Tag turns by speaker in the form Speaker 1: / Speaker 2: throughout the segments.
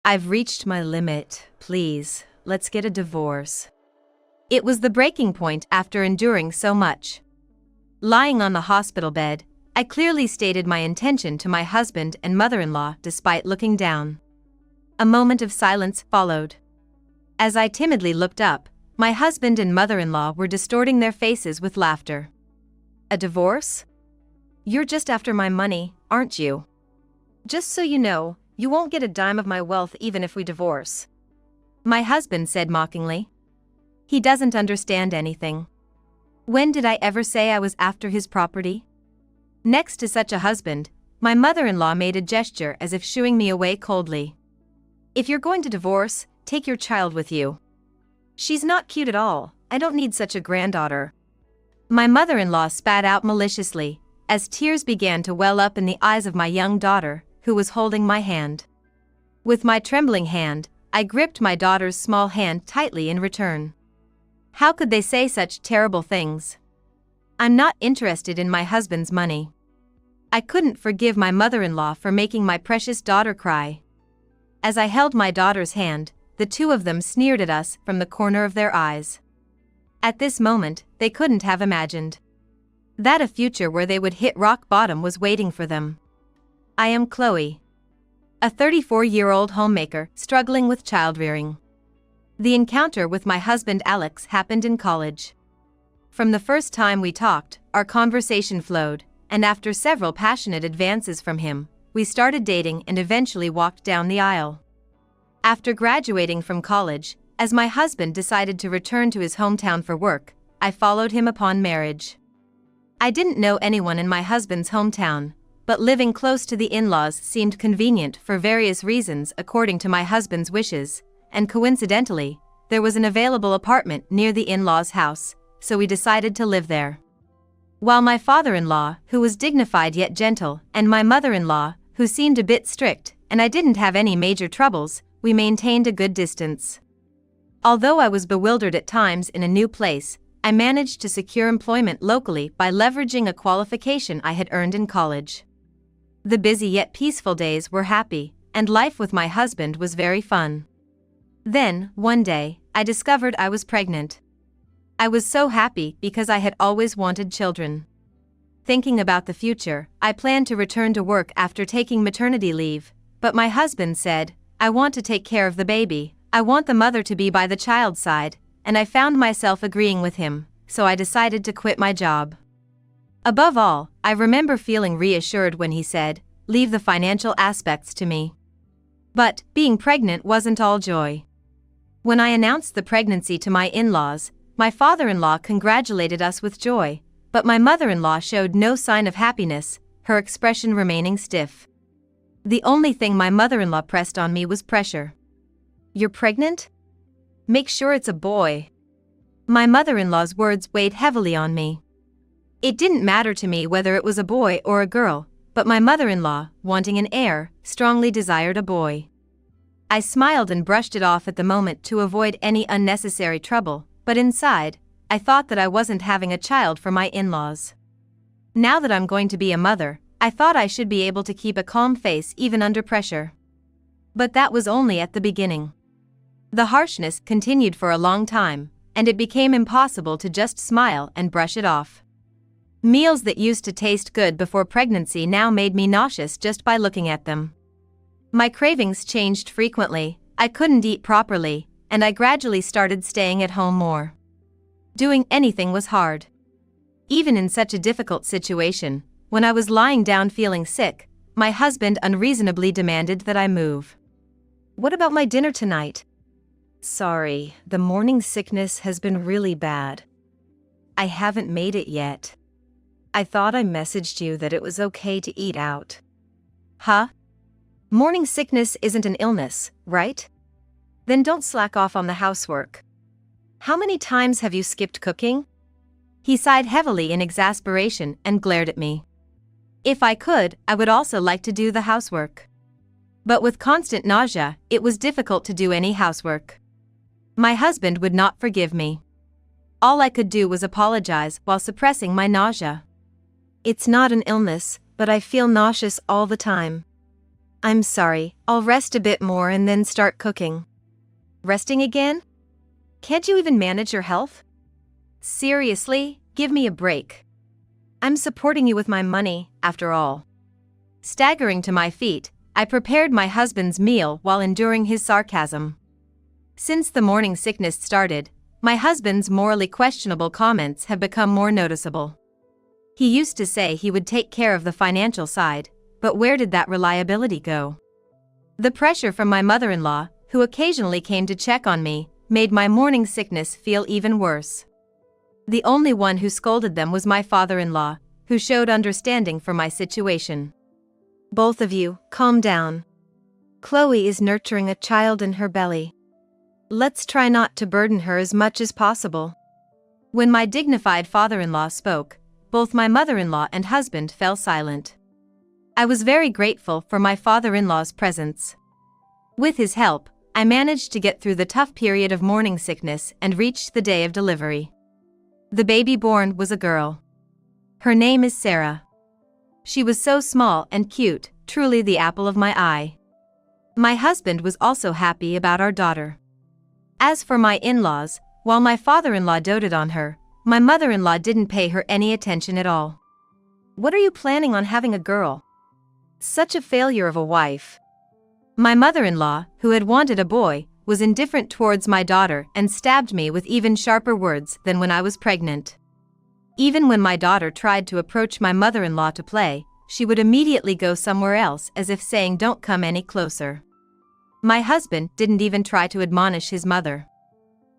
Speaker 1: I've reached my limit, please, let's get a divorce. It was the breaking point after enduring so much. Lying on the hospital bed, I clearly stated my intention to my husband and mother-in-law despite looking down. A moment of silence followed. As I timidly looked up, my husband and mother-in-law were distorting their faces with laughter. A divorce? You're just after my money, aren't you? Just so you know, you won't get a dime of my wealth even if we divorce. My husband said mockingly. He doesn't understand anything. When did I ever say I was after his property? Next to such a husband, my mother-in-law made a gesture as if shooing me away coldly. If you're going to divorce, take your child with you. She's not cute at all, I don't need such a granddaughter. My mother-in-law spat out maliciously, as tears began to well up in the eyes of my young daughter, who was holding my hand. With my trembling hand, I gripped my daughter's small hand tightly in return. How could they say such terrible things? I'm not interested in my husband's money. I couldn't forgive my mother-in-law for making my precious daughter cry. As I held my daughter's hand, the two of them sneered at us from the corner of their eyes. At this moment, they couldn't have imagined that a future where they would hit rock bottom was waiting for them. I am Chloe, a 34-year-old homemaker struggling with child-rearing. The encounter with my husband Alex happened in college. From the first time we talked, our conversation flowed, and after several passionate advances from him, we started dating and eventually walked down the aisle. After graduating from college, as my husband decided to return to his hometown for work, I followed him upon marriage. I didn't know anyone in my husband's hometown, but living close to the in-laws seemed convenient for various reasons according to my husband's wishes, and coincidentally, there was an available apartment near the in-laws' house, so we decided to live there. While my father-in-law, who was dignified yet gentle, and my mother-in-law, who seemed a bit strict, and I didn't have any major troubles, we maintained a good distance. Although I was bewildered at times in a new place, I managed to secure employment locally by leveraging a qualification I had earned in college. The busy yet peaceful days were happy, and life with my husband was very fun. Then, one day, I discovered I was pregnant. I was so happy because I had always wanted children. Thinking about the future, I planned to return to work after taking maternity leave, but my husband said, I want to take care of the baby, I want the mother to be by the child's side, and I found myself agreeing with him, so I decided to quit my job. Above all, I remember feeling reassured when he said, leave the financial aspects to me. But, being pregnant wasn't all joy. When I announced the pregnancy to my in-laws, my father-in-law congratulated us with joy, but my mother-in-law showed no sign of happiness, her expression remaining stiff. The only thing my mother-in-law pressed on me was pressure. You're pregnant? Make sure it's a boy. My mother-in-law's words weighed heavily on me. It didn't matter to me whether it was a boy or a girl, but my mother-in-law, wanting an heir, strongly desired a boy. I smiled and brushed it off at the moment to avoid any unnecessary trouble, but inside, I thought that I wasn't having a child for my in-laws. Now that I'm going to be a mother, I thought I should be able to keep a calm face even under pressure. But that was only at the beginning. The harshness continued for a long time, and it became impossible to just smile and brush it off. Meals that used to taste good before pregnancy now made me nauseous just by looking at them. My cravings changed frequently, I couldn't eat properly, and I gradually started staying at home more. Doing anything was hard. Even in such a difficult situation, when I was lying down feeling sick, my husband unreasonably demanded that I move. What about my dinner tonight? Sorry, the morning sickness has been really bad. I haven't made it yet. I thought I messaged you that it was okay to eat out. Huh? Morning sickness isn't an illness, right? Then don't slack off on the housework. How many times have you skipped cooking? He sighed heavily in exasperation and glared at me. If I could, I would also like to do the housework. But with constant nausea, it was difficult to do any housework. My husband would not forgive me. All I could do was apologize while suppressing my nausea. It's not an illness, but I feel nauseous all the time. I'm sorry, I'll rest a bit more and then start cooking. Resting again? Can't you even manage your health? Seriously, give me a break. I'm supporting you with my money, after all. Staggering to my feet, I prepared my husband's meal while enduring his sarcasm. Since the morning sickness started, my husband's morally questionable comments have become more noticeable. He used to say he would take care of the financial side, but where did that reliability go? The pressure from my mother-in-law, who occasionally came to check on me, made my morning sickness feel even worse. The only one who scolded them was my father-in-law, who showed understanding for my situation. Both of you, calm down. Chloe is nurturing a child in her belly. Let's try not to burden her as much as possible. When my dignified father-in-law spoke, both my mother-in-law and husband fell silent. I was very grateful for my father-in-law's presence. With his help, I managed to get through the tough period of morning sickness and reached the day of delivery. The baby born was a girl. Her name is Sarah. She was so small and cute, truly the apple of my eye. My husband was also happy about our daughter. As for my in-laws, while my father-in-law doted on her, my mother-in-law didn't pay her any attention at all. What are you planning on having a girl? Such a failure of a wife. My mother-in-law, who had wanted a boy, was indifferent towards my daughter and stabbed me with even sharper words than when I was pregnant. Even when my daughter tried to approach my mother-in-law to play, she would immediately go somewhere else as if saying, "Don't come any closer." My husband didn't even try to admonish his mother.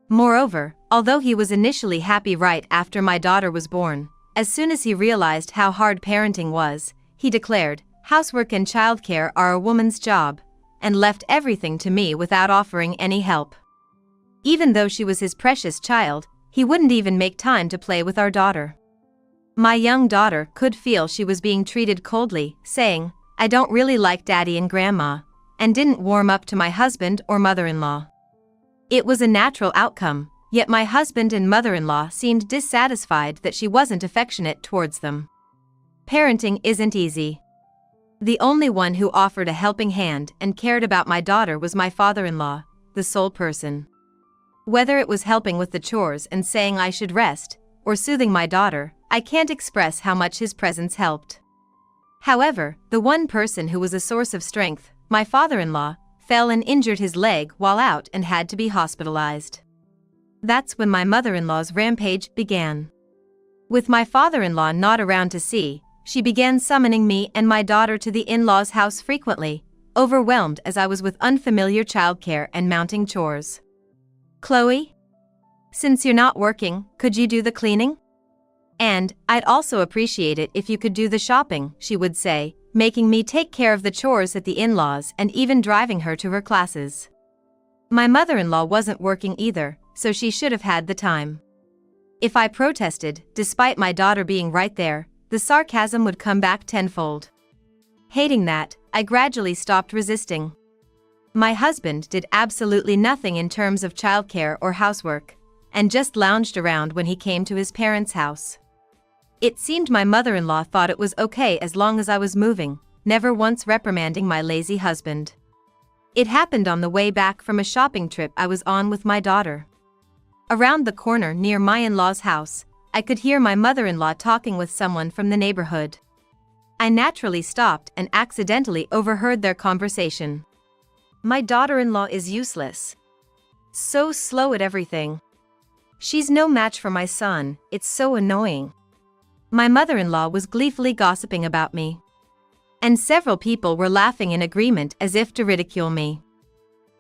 Speaker 1: Moreover, although he was initially happy right after my daughter was born, as soon as he realized how hard parenting was, he declared, "Housework and childcare are a woman's job," and left everything to me without offering any help. Even though she was his precious child, he wouldn't even make time to play with our daughter. My young daughter could feel she was being treated coldly, saying, "I don't really like Daddy and Grandma," and didn't warm up to my husband or mother-in-law. It was a natural outcome, yet my husband and mother-in-law seemed dissatisfied that she wasn't affectionate towards them. Parenting isn't easy. The only one who offered a helping hand and cared about my daughter was my father-in-law, the sole person. Whether it was helping with the chores and saying I should rest, or soothing my daughter, I can't express how much his presence helped. However, the one person who was a source of strength, my father-in-law, fell and injured his leg while out and had to be hospitalized. That's when my mother-in-law's rampage began. With my father-in-law not around to see, she began summoning me and my daughter to the in-laws' house frequently, overwhelmed as I was with unfamiliar childcare and mounting chores. "Chloe? Since you're not working, could you do the cleaning? And, I'd also appreciate it if you could do the shopping," she would say, making me take care of the chores at the in-laws and even driving her to her classes. My mother-in-law wasn't working either, so she should have had the time. If I protested, despite my daughter being right there, the sarcasm would come back tenfold. Hating that, I gradually stopped resisting. My husband did absolutely nothing in terms of childcare or housework, and just lounged around when he came to his parents' house. It seemed my mother-in-law thought it was okay as long as I was moving, never once reprimanding my lazy husband. It happened on the way back from a shopping trip I was on with my daughter. Around the corner near my in-laws' house, I could hear my mother-in-law talking with someone from the neighborhood. I naturally stopped and accidentally overheard their conversation. "My daughter-in-law is useless. So slow at everything. She's no match for my son, it's so annoying." My mother-in-law was gleefully gossiping about me. And several people were laughing in agreement as if to ridicule me.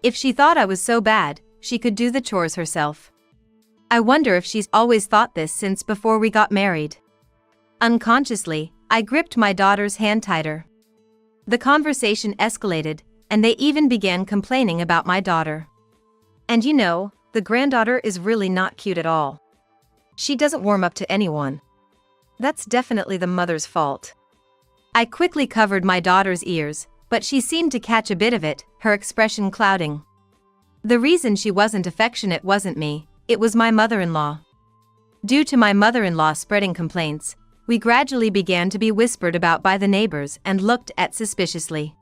Speaker 1: If she thought I was so bad, she could do the chores herself. I wonder if she's always thought this since before we got married. Unconsciously, I gripped my daughter's hand tighter. The conversation escalated, and they even began complaining about my daughter. "And you know, the granddaughter is really not cute at all. She doesn't warm up to anyone. That's definitely the mother's fault." I quickly covered my daughter's ears, but she seemed to catch a bit of it, her expression clouding. The reason she wasn't affectionate wasn't me, it was my mother-in-law. Due to my mother-in-law spreading complaints, we gradually began to be whispered about by the neighbors and looked at suspiciously.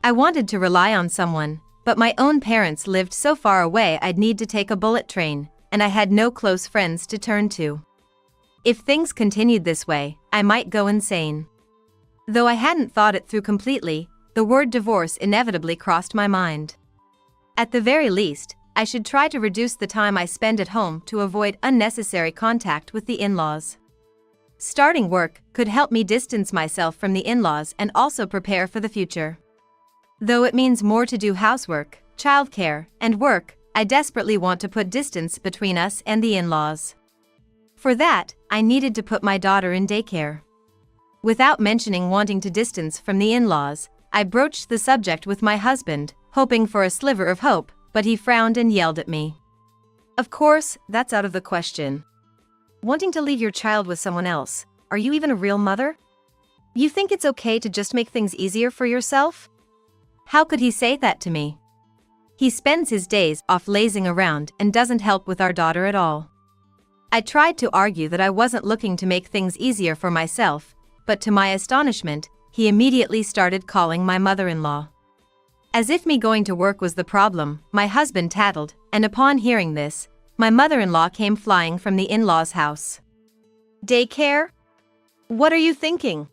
Speaker 1: I wanted to rely on someone, but my own parents lived so far away I'd need to take a bullet train, and I had no close friends to turn to. If things continued this way, I might go insane. Though I hadn't thought it through completely, the word divorce inevitably crossed my mind. At the very least, I should try to reduce the time I spend at home to avoid unnecessary contact with the in-laws. Starting work could help me distance myself from the in-laws and also prepare for the future. Though it means more to do housework, childcare, and work, I desperately want to put distance between us and the in-laws. For that, I needed to put my daughter in daycare. Without mentioning wanting to distance from the in-laws, I broached the subject with my husband, hoping for a sliver of hope, but he frowned and yelled at me. "Of course, that's out of the question. Wanting to leave your child with someone else, are you even a real mother? You think it's okay to just make things easier for yourself?" How could he say that to me? He spends his days off lazing around and doesn't help with our daughter at all. I tried to argue that I wasn't looking to make things easier for myself, but to my astonishment, he immediately started calling my mother-in-law. As if me going to work was the problem, my husband tattled, and upon hearing this, my mother-in-law came flying from the in-laws' house. "Daycare? What are you thinking?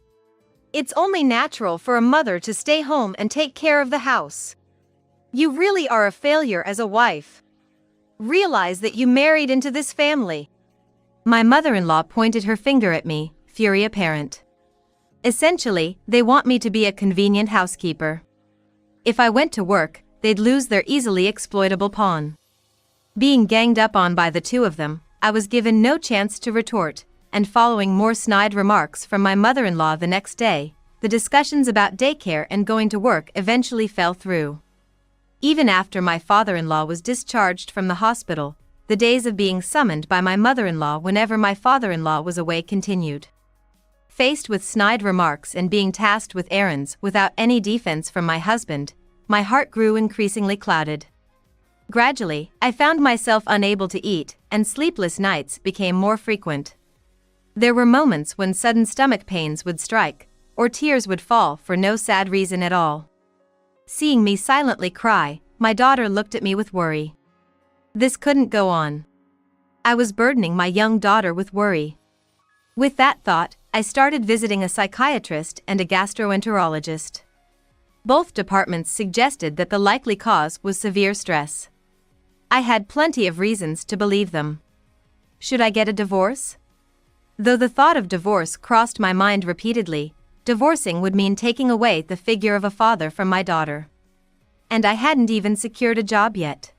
Speaker 1: It's only natural for a mother to stay home and take care of the house. You really are a failure as a wife. Realize that you married into this family." My mother-in-law pointed her finger at me, fury apparent. Essentially, they want me to be a convenient housekeeper. If I went to work, they'd lose their easily exploitable pawn. Being ganged up on by the two of them, I was given no chance to retort, and following more snide remarks from my mother-in-law the next day, the discussions about daycare and going to work eventually fell through. Even after my father-in-law was discharged from the hospital, the days of being summoned by my mother-in-law whenever my father-in-law was away continued. Faced with snide remarks and being tasked with errands without any defense from my husband, my heart grew increasingly clouded. Gradually, I found myself unable to eat, and sleepless nights became more frequent. There were moments when sudden stomach pains would strike, or tears would fall for no sad reason at all. Seeing me silently cry, my daughter looked at me with worry. This couldn't go on. I was burdening my young daughter with worry. With that thought, I started visiting a psychiatrist and a gastroenterologist. Both departments suggested that the likely cause was severe stress. I had plenty of reasons to believe them. Should I get a divorce? Though the thought of divorce crossed my mind repeatedly, divorcing would mean taking away the figure of a father from my daughter. And I hadn't even secured a job yet.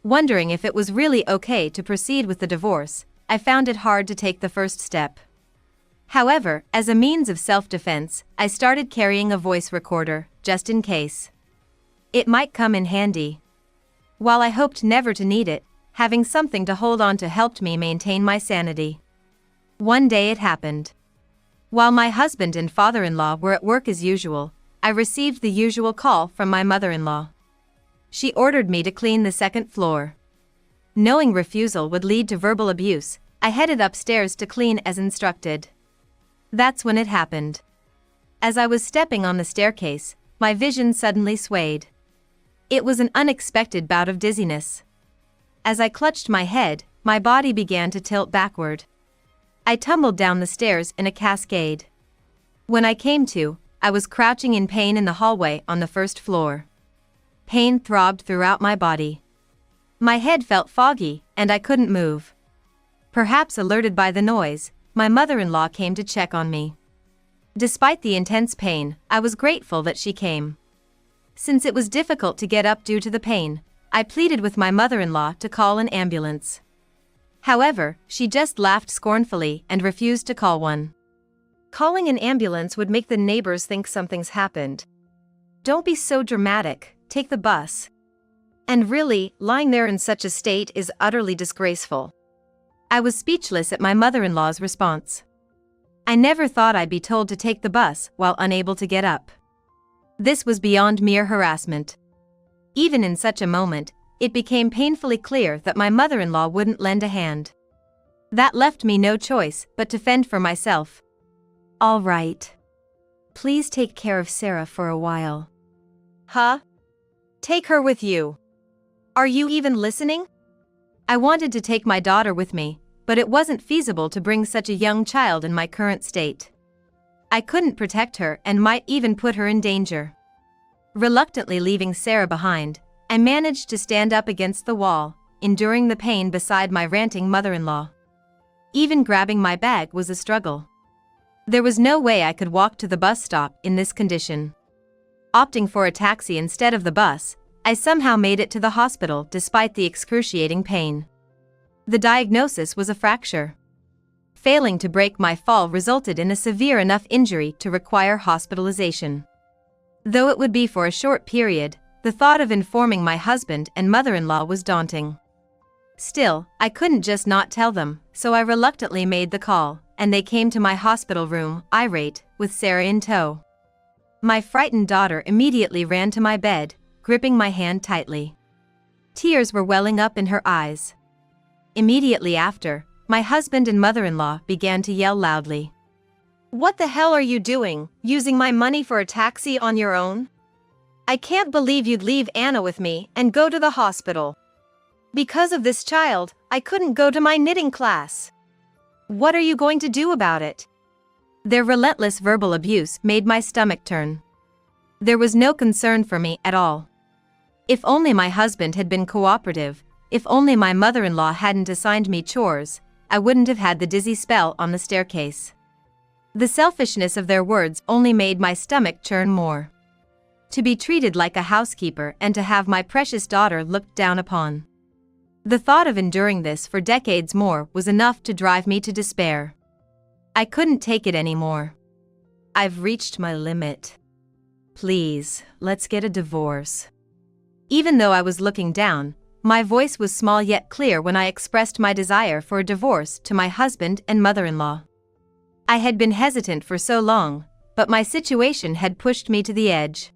Speaker 1: Wondering if it was really okay to proceed with the divorce, I found it hard to take the first step. However, as a means of self-defense, I started carrying a voice recorder, just in case. It might come in handy. While I hoped never to need it, having something to hold on to helped me maintain my sanity. One day it happened. While my husband and father-in-law were at work as usual, I received the usual call from my mother-in-law. She ordered me to clean the second floor. Knowing refusal would lead to verbal abuse, I headed upstairs to clean as instructed. That's when it happened. As I was stepping on the staircase, my vision suddenly swayed. It was an unexpected bout of dizziness. As I clutched my head, my body began to tilt backward. I tumbled down the stairs in a cascade. When I came to, I was crouching in pain in the hallway on the first floor. Pain throbbed throughout my body. My head felt foggy, and I couldn't move. Perhaps alerted by the noise, my mother-in-law came to check on me. Despite the intense pain, I was grateful that she came. Since it was difficult to get up due to the pain, I pleaded with my mother-in-law to call an ambulance. However, she just laughed scornfully and refused to call one. Calling an ambulance would make the neighbors think something's happened. Don't be so dramatic, take the bus. And really, lying there in such a state is utterly disgraceful. I was speechless at my mother-in-law's response. I never thought I'd be told to take the bus while unable to get up. This was beyond mere harassment. Even in such a moment, it became painfully clear that my mother-in-law wouldn't lend a hand. That left me no choice but to fend for myself. "All right. Please take care of Sarah for a while. Huh? Take her with you. Are you even listening? I wanted to take my daughter with me, but it wasn't feasible to bring such a young child in my current state. I couldn't protect her and might even put her in danger. Reluctantly leaving Sarah behind, I managed to stand up against the wall, enduring the pain beside my ranting mother-in-law. Even grabbing my bag was a struggle. There was no way I could walk to the bus stop in this condition. Opting for a taxi instead of the bus, I somehow made it to the hospital despite the excruciating pain. The diagnosis was a fracture. Failing to break my fall resulted in a severe enough injury to require hospitalization. Though it would be for a short period, the thought of informing my husband and mother-in-law was daunting. Still, I couldn't just not tell them, so I reluctantly made the call, and they came to my hospital room, irate, with Sarah in tow. My frightened daughter immediately ran to my bed, gripping my hand tightly. Tears were welling up in her eyes. Immediately after, my husband and mother-in-law began to yell loudly. "What the hell are you doing, using my money for a taxi on your own? I can't believe you'd leave Anna with me and go to the hospital. Because of this child, I couldn't go to my knitting class. What are you going to do about it?" Their relentless verbal abuse made my stomach turn. There was no concern for me at all. If only my husband had been cooperative, if only my mother-in-law hadn't assigned me chores, I wouldn't have had the dizzy spell on the staircase. The selfishness of their words only made my stomach churn more. To be treated like a housekeeper and to have my precious daughter looked down upon. The thought of enduring this for decades more was enough to drive me to despair. I couldn't take it anymore. "I've reached my limit. Please, let's get a divorce." Even though I was looking down, my voice was small yet clear when I expressed my desire for a divorce to my husband and mother-in-law. I had been hesitant for so long, but my situation had pushed me to the edge.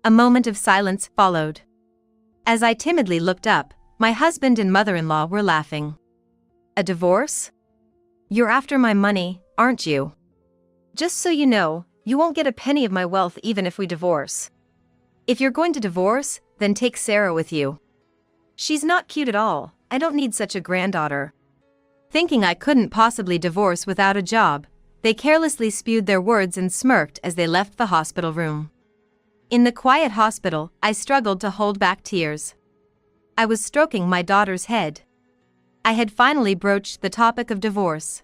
Speaker 1: A moment of silence followed. As I timidly looked up, my husband and mother-in-law were laughing. "A divorce? You're after my money, aren't you? Just so you know, you won't get a penny of my wealth even if we divorce. If you're going to divorce, then take Sarah with you. She's not cute at all, I don't need such a granddaughter." Thinking I couldn't possibly divorce without a job, they carelessly spewed their words and smirked as they left the hospital room. In the quiet hospital, I struggled to hold back tears. I was stroking my daughter's head. I had finally broached the topic of divorce.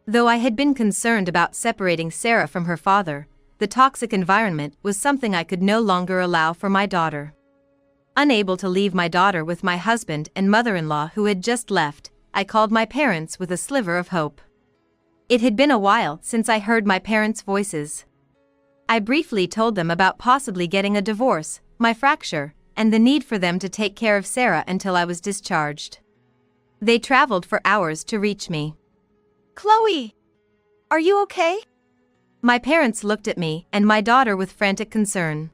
Speaker 1: Though I had been concerned about separating Sarah from her father, the toxic environment was something I could no longer allow for my daughter. Unable to leave my daughter with my husband and mother-in-law who had just left, I called my parents with a sliver of hope. It had been a while since I heard my parents' voices. I briefly told them about possibly getting a divorce, my fracture, and the need for them to take care of Sarah until I was discharged. They traveled for hours to reach me. "Chloe! Are you okay?" My parents looked at me and my daughter with frantic concern.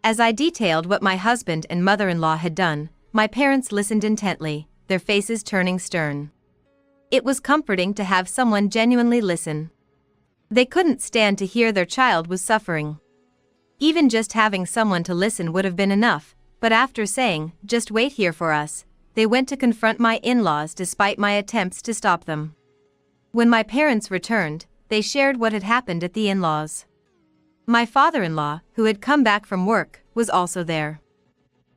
Speaker 1: As I detailed what my husband and mother-in-law had done, my parents listened intently, their faces turning stern. It was comforting to have someone genuinely listen. They couldn't stand to hear their child was suffering. Even just having someone to listen would have been enough, but after saying, "Just wait here for us," they went to confront my in-laws despite my attempts to stop them. When my parents returned, they shared what had happened at the in-laws. My father-in-law, who had come back from work, was also there.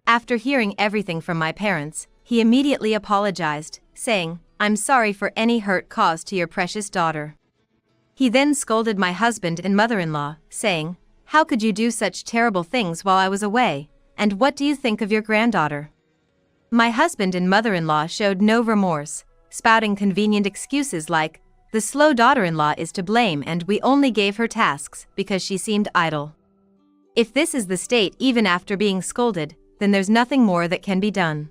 Speaker 1: After hearing everything from my parents, he immediately apologized, saying, "I'm sorry for any hurt caused to your precious daughter." He then scolded my husband and mother-in-law, saying, "How could you do such terrible things while I was away, and what do you think of your granddaughter?" My husband and mother-in-law showed no remorse, spouting convenient excuses like, "The slow daughter-in-law is to blame and we only gave her tasks because she seemed idle." If this is the state even after being scolded, then there's nothing more that can be done.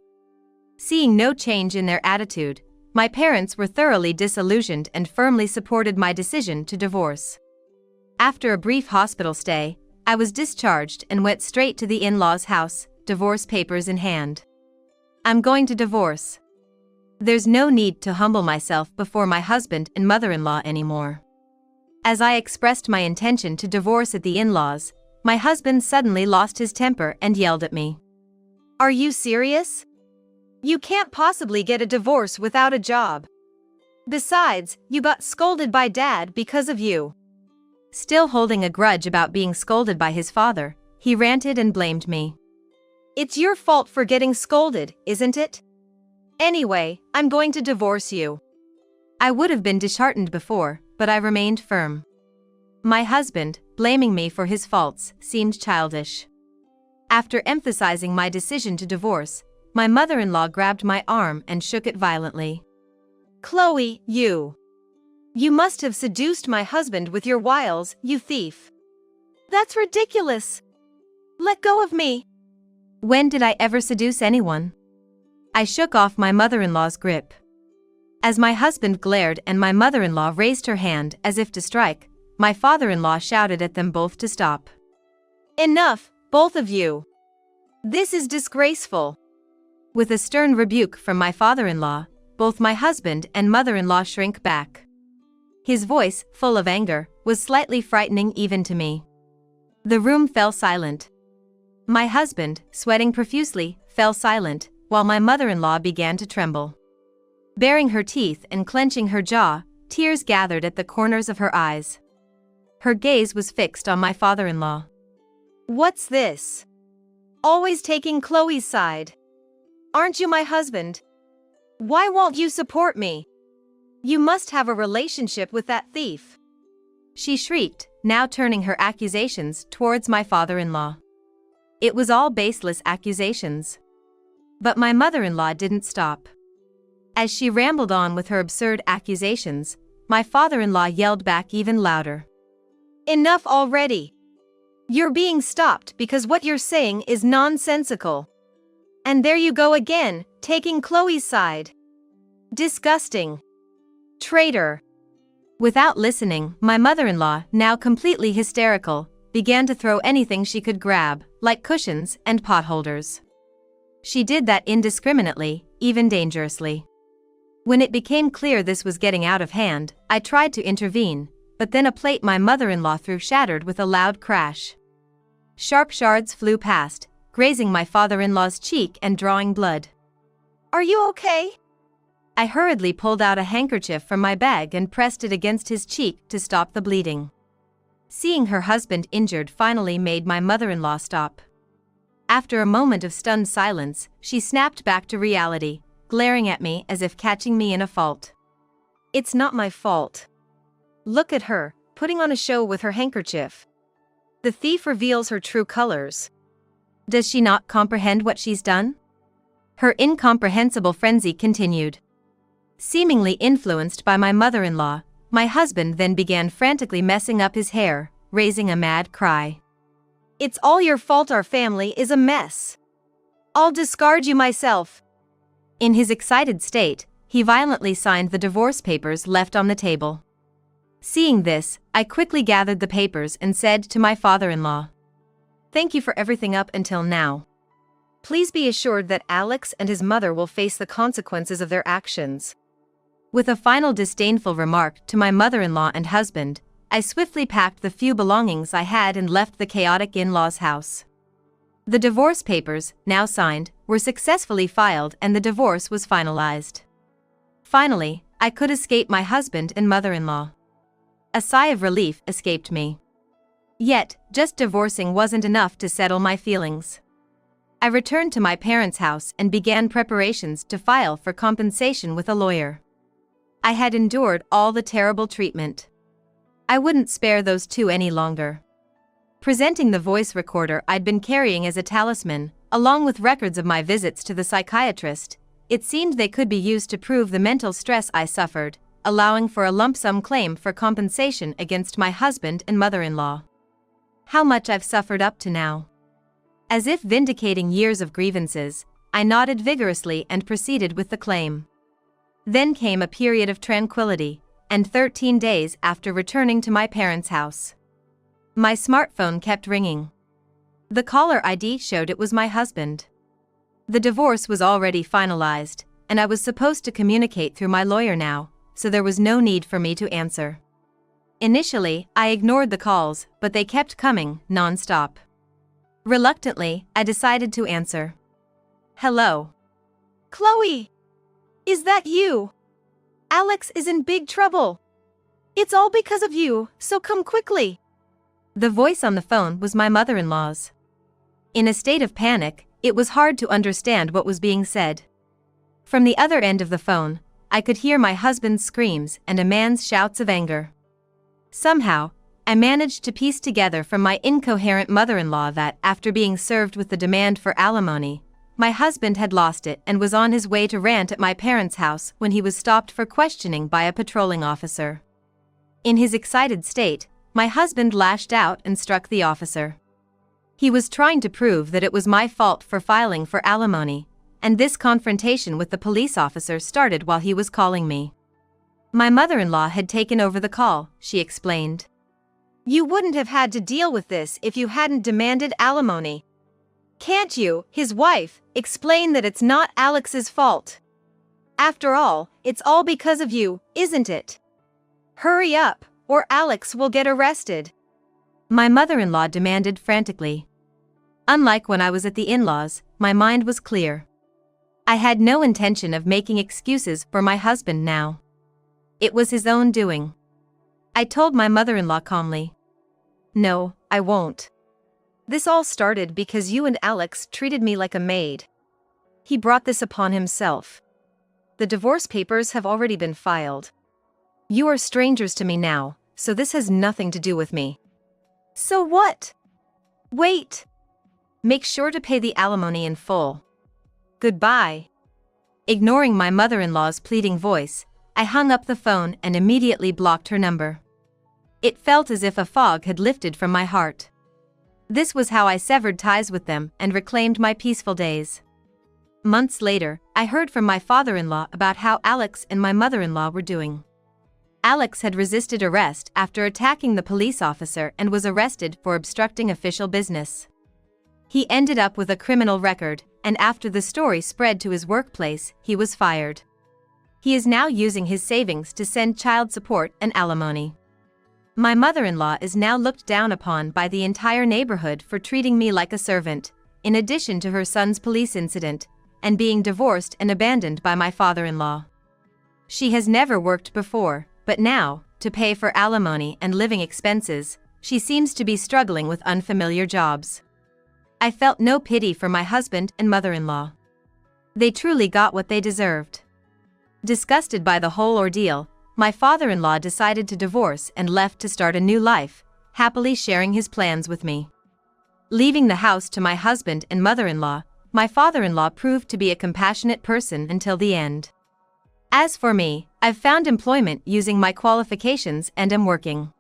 Speaker 1: Seeing no change in their attitude, my parents were thoroughly disillusioned and firmly supported my decision to divorce. After a brief hospital stay, I was discharged and went straight to the in-laws' house, divorce papers in hand. "I'm going to divorce. There's no need to humble myself before my husband and mother-in-law anymore." As I expressed my intention to divorce at the in-laws, my husband suddenly lost his temper and yelled at me. "Are you serious? You can't possibly get a divorce without a job. Besides, you got scolded by Dad because of you." Still holding a grudge about being scolded by his father, he ranted and blamed me. "It's your fault for getting scolded, isn't it? Anyway, I'm going to divorce you." I would have been disheartened before, but I remained firm. My husband, blaming me for his faults, seemed childish. After emphasizing my decision to divorce, my mother-in-law grabbed my arm and shook it violently. "Chloe, you must have seduced my husband with your wiles, you thief. That's ridiculous. Let go of me." When did I ever seduce anyone? I shook off my mother-in-law's grip. As my husband glared and my mother-in-law raised her hand as if to strike, my father-in-law shouted at them both to stop. "Enough, both of you. This is disgraceful." With a stern rebuke from my father-in-law, both my husband and mother-in-law shrank back. His voice, full of anger, was slightly frightening even to me. The room fell silent. My husband, sweating profusely, fell silent, while my mother-in-law began to tremble. Baring her teeth and clenching her jaw, tears gathered at the corners of her eyes. Her gaze was fixed on my father-in-law. "What's this? Always taking Chloe's side. Aren't you my husband? Why won't you support me? You must have a relationship with that thief," she shrieked, now turning her accusations towards my father-in-law. It was all baseless accusations. But my mother-in-law didn't stop. As she rambled on with her absurd accusations, my father-in-law yelled back even louder. "Enough already. You're being stopped because what you're saying is nonsensical. And there you go again, taking Chloe's side. Disgusting. Traitor." Without listening, my mother-in-law, now completely hysterical, began to throw anything she could grab, like cushions and potholders. She did that indiscriminately, even dangerously. When it became clear this was getting out of hand, I tried to intervene, but then a plate my mother-in-law threw shattered with a loud crash. Sharp shards flew past, grazing my father-in-law's cheek and drawing blood. "Are you okay?" I hurriedly pulled out a handkerchief from my bag and pressed it against his cheek to stop the bleeding. Seeing her husband injured finally made my mother-in-law stop. After a moment of stunned silence, she snapped back to reality, glaring at me as if catching me in a fault. "It's not my fault. Look at her, putting on a show with her handkerchief. The thief reveals her true colors. Does she not comprehend what she's done?" Her incomprehensible frenzy continued. Seemingly influenced by my mother-in-law, my husband then began frantically messing up his hair, raising a mad cry. "It's all your fault, our family is a mess. I'll discard you myself." In his excited state, he violently signed the divorce papers left on the table. Seeing this, I quickly gathered the papers and said to my father-in-law, "Thank you for everything up until now. Please be assured that Alex and his mother will face the consequences of their actions." With a final disdainful remark to my mother-in-law and husband, I swiftly packed the few belongings I had and left the chaotic in-laws' house. The divorce papers, now signed, were successfully filed and the divorce was finalized. Finally, I could escape my husband and mother-in-law. A sigh of relief escaped me. Yet, just divorcing wasn't enough to settle my feelings. I returned to my parents' house and began preparations to file for compensation with a lawyer. I had endured all the terrible treatment. I wouldn't spare those two any longer. Presenting the voice recorder I'd been carrying as a talisman, along with records of my visits to the psychiatrist, it seemed they could be used to prove the mental stress I suffered, allowing for a lump sum claim for compensation against my husband and mother-in-law. How much I've suffered up to now. As if vindicating years of grievances, I nodded vigorously and proceeded with the claim. Then came a period of tranquility, and 13 days after returning to my parents' house, my smartphone kept ringing. The caller ID showed it was my husband. The divorce was already finalized, and I was supposed to communicate through my lawyer now, so there was no need for me to answer. Initially, I ignored the calls, but they kept coming, non-stop. Reluctantly, I decided to answer. Hello.
Speaker 2: Chloe! Is that you? Alex is in big trouble. It's all because of you, so come quickly.
Speaker 1: The voice on the phone was my mother-in-law's. In a state of panic, it was hard to understand what was being said. From the other end of the phone, I could hear my husband's screams and a man's shouts of anger. Somehow, I managed to piece together from my incoherent mother-in-law that, after being served with the demand for alimony, my husband had lost it and was on his way to rant at my parents' house when he was stopped for questioning by a patrolling officer. In his excited state, my husband lashed out and struck the officer. He was trying to prove that it was my fault for filing for alimony, and this confrontation with the police officer started while he was calling me. My mother-in-law had taken over the call, she explained.
Speaker 2: You wouldn't have had to deal with this if you hadn't demanded alimony. Can't you, his wife, explain that it's not Alex's fault? After all, it's all because of you, isn't it? Hurry up, or Alex will get arrested.
Speaker 1: My mother-in-law demanded frantically. Unlike when I was at the in-laws, my mind was clear. I had no intention of making excuses for my husband now. It was his own doing. I told my mother-in-law calmly. No, I won't. This all started because you and Alex treated me like a maid. He brought this upon himself. The divorce papers have already been filed. You are strangers to me now, so this has nothing to do with me.
Speaker 2: So what? Wait.
Speaker 1: Make sure to pay the alimony in full. Goodbye. Ignoring my mother-in-law's pleading voice, I hung up the phone and immediately blocked her number. It felt as if a fog had lifted from my heart. This was how I severed ties with them and reclaimed my peaceful days. Months later, I heard from my father-in-law about how Alex and my mother-in-law were doing. Alex had resisted arrest after attacking the police officer and was arrested for obstructing official business. He ended up with a criminal record, and after the story spread to his workplace, he was fired. He is now using his savings to send child support and alimony. My mother-in-law is now looked down upon by the entire neighborhood for treating me like a servant, in addition to her son's police incident, and being divorced and abandoned by my father-in-law. She has never worked before, but now, to pay for alimony and living expenses, she seems to be struggling with unfamiliar jobs. I felt no pity for my husband and mother-in-law. They truly got what they deserved. Disgusted by the whole ordeal, my father-in-law decided to divorce and left to start a new life, happily sharing his plans with me. Leaving the house to my husband and mother-in-law, my father-in-law proved to be a compassionate person until the end. As for me, I've found employment using my qualifications and am working.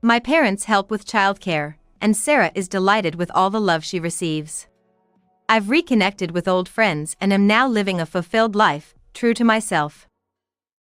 Speaker 1: My parents help with childcare, and Sarah is delighted with all the love she receives. I've reconnected with old friends and am now living a fulfilled life, true to myself.